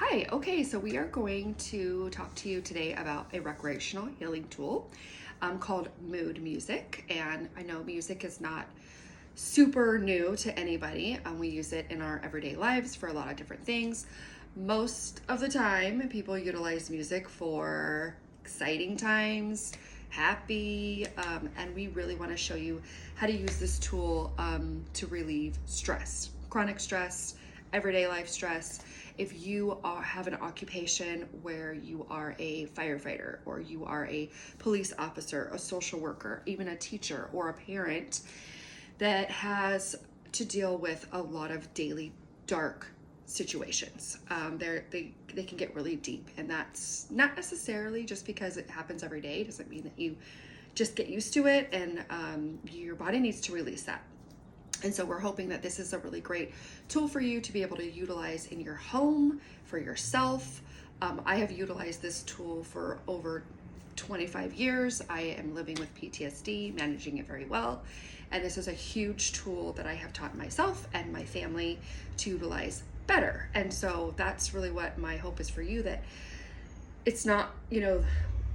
Hi, okay, so we are going to talk to you today about a recreational healing tool called mood music. And I know music is not super new to anybody. We use it in our everyday lives for a lot of different things. Most of the time, people utilize music for exciting times, happy, and we really want to show you how to use this tool to relieve stress, chronic stress, everyday life stress. If you have an occupation where you are a firefighter or you are a police officer, a social worker, even a teacher or a parent that has to deal with a lot of daily dark situations, they can get really deep, and that's not necessarily just because it happens every day. It doesn't mean that you just get used to it, and your body needs to release that. And so we're hoping that this is a really great tool for you to be able to utilize in your home, for yourself. I have utilized this tool for over 25 years. I am living with PTSD, managing it very well. And this is a huge tool that I have taught myself and my family to utilize better. And so that's really what my hope is for you, that it's not,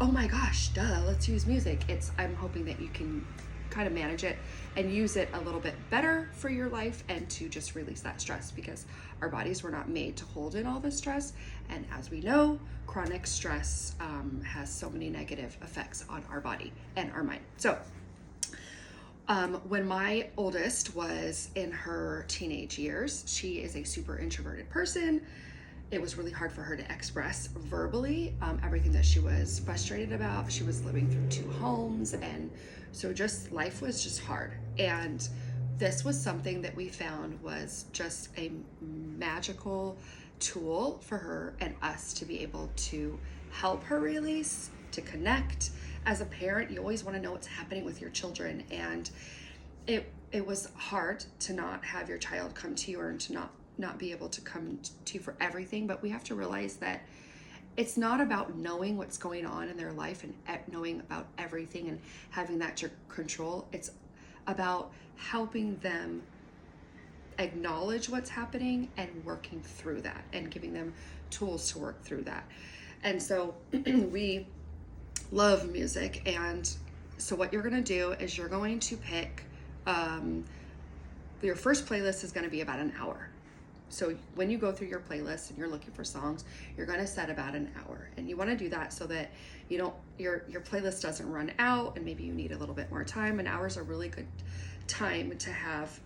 oh my gosh, duh, let's use music. I'm hoping that you can kind of manage it and use it a little bit better for your life and to just release that stress, because our bodies were not made to hold in all this stress. And as we know, chronic stress has so many negative effects on our body and our mind. So when my oldest was in her teenage years, she is a super introverted person. It was really hard for her to express verbally everything that she was frustrated about. She was living through two homes, and so just life was just hard. And this was something that we found was just a magical tool for her and us to be able to help her release, to connect. As a parent, you always want to know what's happening with your children, and it was hard to not have your child come to you, or to not be able to come to you for everything. But we have to realize that it's not about knowing what's going on in their life and knowing about everything and having that to control. It's about helping them acknowledge what's happening and working through that and giving them tools to work through that. And so we love music. And so what you're going to do is you're going to pick, your first playlist is going to be about an hour. So when you go through your playlist and you're looking for songs, you're going to set about an hour, and you want to do that so that your playlist doesn't run out, and maybe you need a little bit more time. An hour is a really good time to have.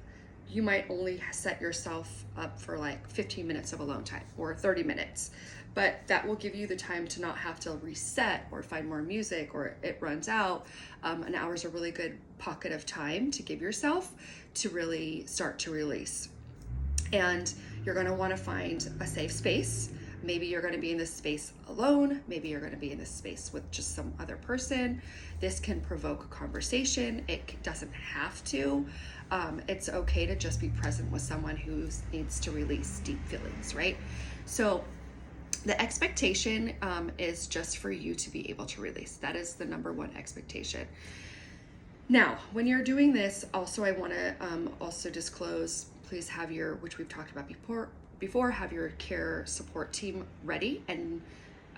You might only set yourself up for like 15 minutes of alone time or 30 minutes, but that will give you the time to not have to reset or find more music or it runs out. An hour is a really good pocket of time to give yourself to really start to release. And you're going to want to find a safe space. Maybe you're going to be in this space alone. Maybe you're going to be in this space with just some other person. This can provoke a conversation. It doesn't have to. It's okay to just be present with someone who needs to release deep feelings, right? So the expectation is just for you to be able to release. That is the number one expectation. Now, when you're doing this, also I want to also disclose, please have which we've talked about before, have your care support team ready. And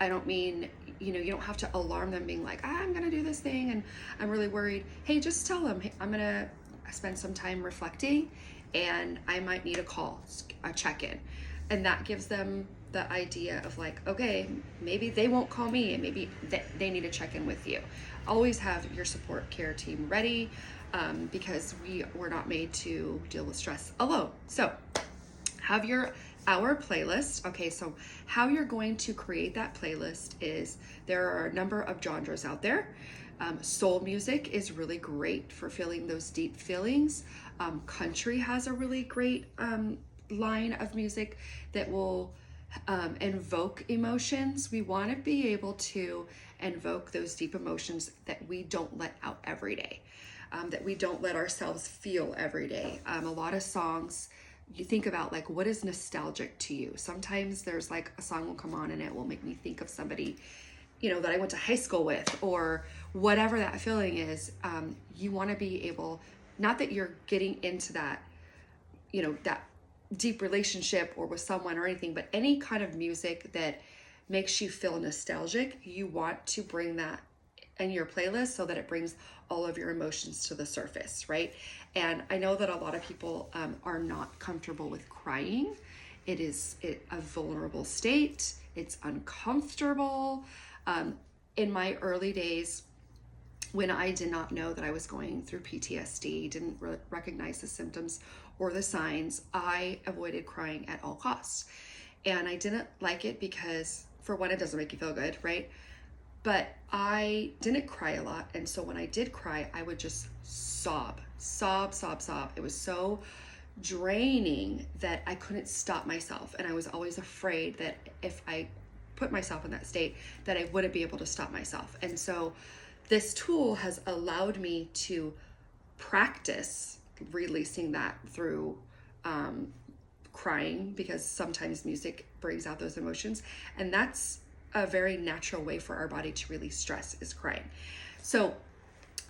I don't mean, you don't have to alarm them being like, I'm going to do this thing and I'm really worried. Hey, just tell them, hey, I'm going to spend some time reflecting and I might need a call, a check-in. And that gives them the idea of like, okay, maybe they won't call me and maybe they need to check in with you. Always have your support care team ready, because we were not made to deal with stress alone. So have our playlist. Okay, so how you're going to create that playlist is there are a number of genres out there. Soul music is really great for feeling those deep feelings. Country has a really great line of music that will invoke emotions. We want to be able to invoke those deep emotions that we don't let out every day, that we don't let ourselves feel every day. A lot of songs, you think about like, what is nostalgic to you? Sometimes there's like a song will come on and it will make me think of somebody, that I went to high school with, or whatever that feeling is. You want to be able, not that you're getting into that, that deep relationship or with someone or anything, but any kind of music that makes you feel nostalgic, you want to bring that in your playlist so that it brings all of your emotions to the surface, right? And I know that a lot of people are not comfortable with crying. It is a vulnerable state. It's uncomfortable. In my early days, when I did not know that I was going through PTSD, didn't recognize the symptoms or the signs, I avoided crying at all costs. And I didn't like it because, for one, it doesn't make you feel good, right? But I didn't cry a lot. And so when I did cry, I would just sob. It was so draining that I couldn't stop myself. And I was always afraid that if I put myself in that state, that I wouldn't be able to stop myself. And so this tool has allowed me to practice releasing that through crying, because sometimes music brings out those emotions. And that's a very natural way for our body to release stress, is crying. So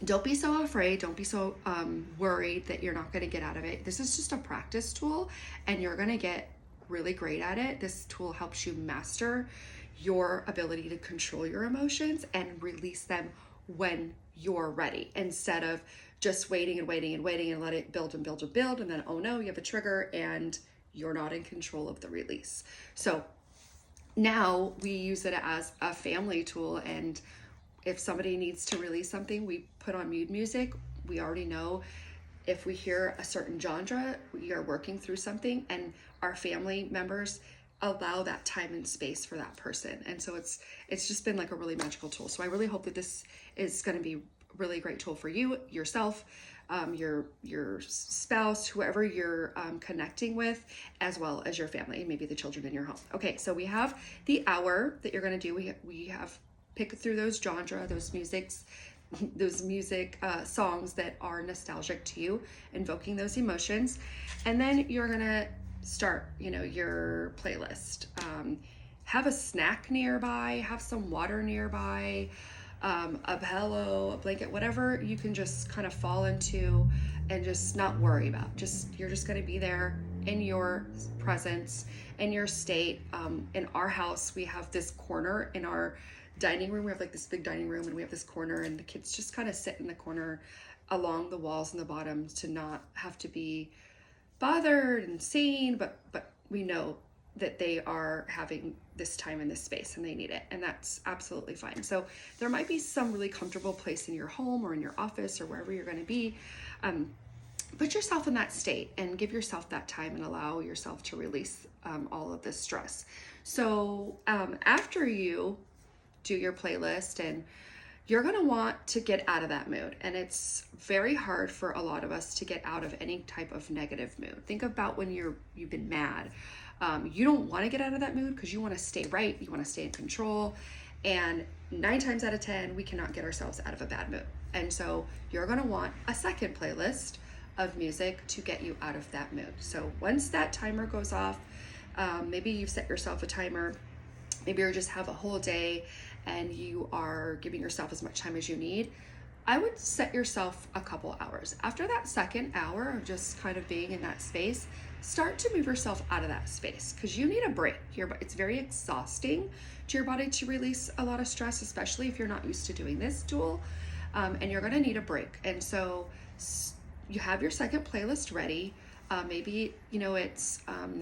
don't be so afraid. Don't be so worried that you're not going to get out of it. This is just a practice tool, and you're going to get really great at it. This tool helps you master your ability to control your emotions and release them when you're ready, instead of just waiting and let it build and build. And then, oh no, you have a trigger and you're not in control of the release. So now we use it as a family tool. And if somebody needs to release something, we put on mood music. We already know if we hear a certain genre, we are working through something, and our family members allow that time and space for that person. And so it's just been like a really magical tool. So I really hope that this is going to be a really great tool for you, yourself, your spouse, whoever you're connecting with, as well as your family, maybe the children in your home. Okay, so we have the hour that you're going to do. We have pick through those genre, those music songs that are nostalgic to you, invoking those emotions. And then you're going to start, your playlist. Have a snack nearby, have some water nearby, a pillow, a blanket, whatever you can just kind of fall into and just not worry about. You're just going to be there in your presence, in your state. In our house, we have this corner in our dining room. We have like this big dining room, and we have this corner, and the kids just kind of sit in the corner along the walls and the bottom to not have to be bothered and seen, but we know that they are having this time in this space and they need it, and that's absolutely fine. So there might be some really comfortable place in your home or in your office or wherever you're going to be. Put yourself in that state and give yourself that time and allow yourself to release all of this stress. So after you do your playlist, and you're going to want to get out of that mood. And it's very hard for a lot of us to get out of any type of negative mood. Think about when you've been mad. You don't want to get out of that mood because you want to stay right. You want to stay in control. And 9 times out of 10, we cannot get ourselves out of a bad mood. And so you're going to want a second playlist of music to get you out of that mood. So once that timer goes off, maybe you've set yourself a timer. Maybe you just have a whole day and you are giving yourself as much time as you need. I would set yourself a couple hours. After that second hour of just kind of being in that space, start to move yourself out of that space, because you need a break. It's very exhausting to your body to release a lot of stress, especially if you're not used to doing this tool, and you're going to need a break. And so you have your second playlist ready. Maybe, it's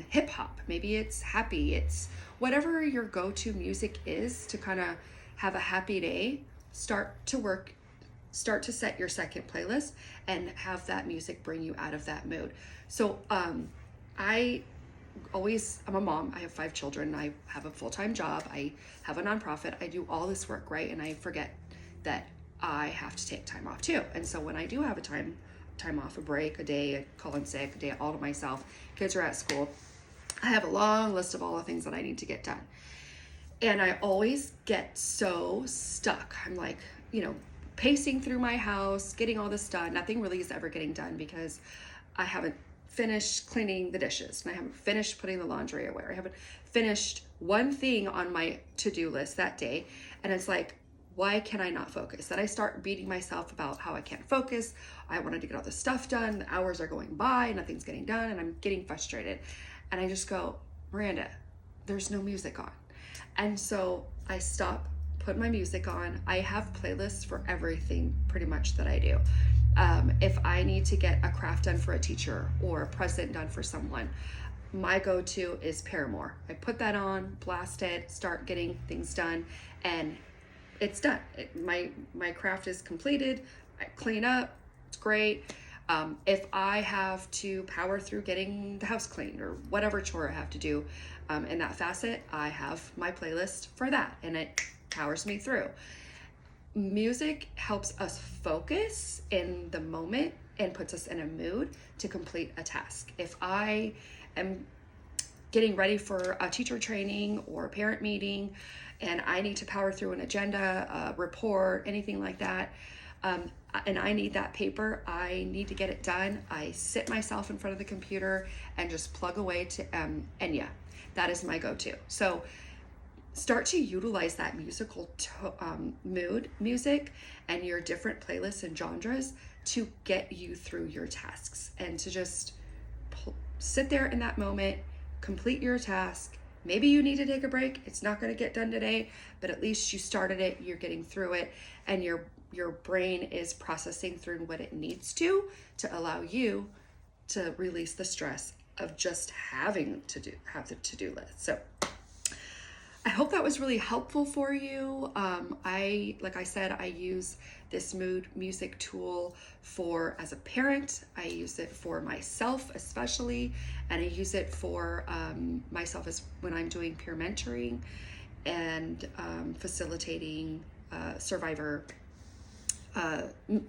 hip hop, maybe it's happy, it's whatever your go-to music is to kind of have a happy day. Start to set your second playlist and have that music bring you out of that mood. So I'm a mom. I have 5 children. I have a full-time job. I have a nonprofit. I do all this work, right? And I forget that I have to take time off too. And so when I do have a time off, a break, a day, a call in sick, a day all to myself, kids are at school, I have a long list of all the things that I need to get done. And I always get so stuck. I'm like, pacing through my house, getting all this done. Nothing really is ever getting done because I haven't finished cleaning the dishes, and I haven't finished putting the laundry away. I haven't finished one thing on my to-do list that day. And it's like, why can I not focus? Then I start beating myself about how I can't focus. I wanted to get all this stuff done. The hours are going by, nothing's getting done, and I'm getting frustrated. and I just go, Miranda, there's no music on. And so I stop, put my music on. I have playlists for everything pretty much that I do. If I need to get a craft done for a teacher or a present done for someone, my go-to is Paramore. I put that on, blast it, start getting things done, and it's done. My craft is completed. I clean up, it's great. If I have to power through getting the house cleaned or whatever chore I have to do in that facet, I have my playlist for that, and it powers me through. Music helps us focus in the moment and puts us in a mood to complete a task. If I am getting ready for a teacher training or a parent meeting and I need to power through an agenda, a report, anything like that, and I need that paper, I need to get it done, I sit myself in front of the computer and just plug away to Enya. That is my go-to. So start to utilize that musical mood music and your different playlists and genres to get you through your tasks, and to just sit there in that moment, complete your task. Maybe you need to take a break. It's not going to get done today, but at least you started it, you're getting through it, and your brain is processing through what it needs to allow you to release the stress of just having to have the to-do list. So I hope that was really helpful for you. Like I said, I use this mood music tool as a parent. I use it for myself especially, and I use it for myself as when I'm doing peer mentoring and facilitating survivor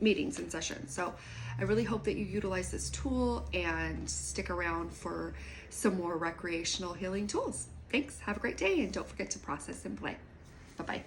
meetings and sessions. So I really hope that you utilize this tool and stick around for some more recreational healing tools. Thanks. Have a great day, and don't forget to process and play. Bye-bye.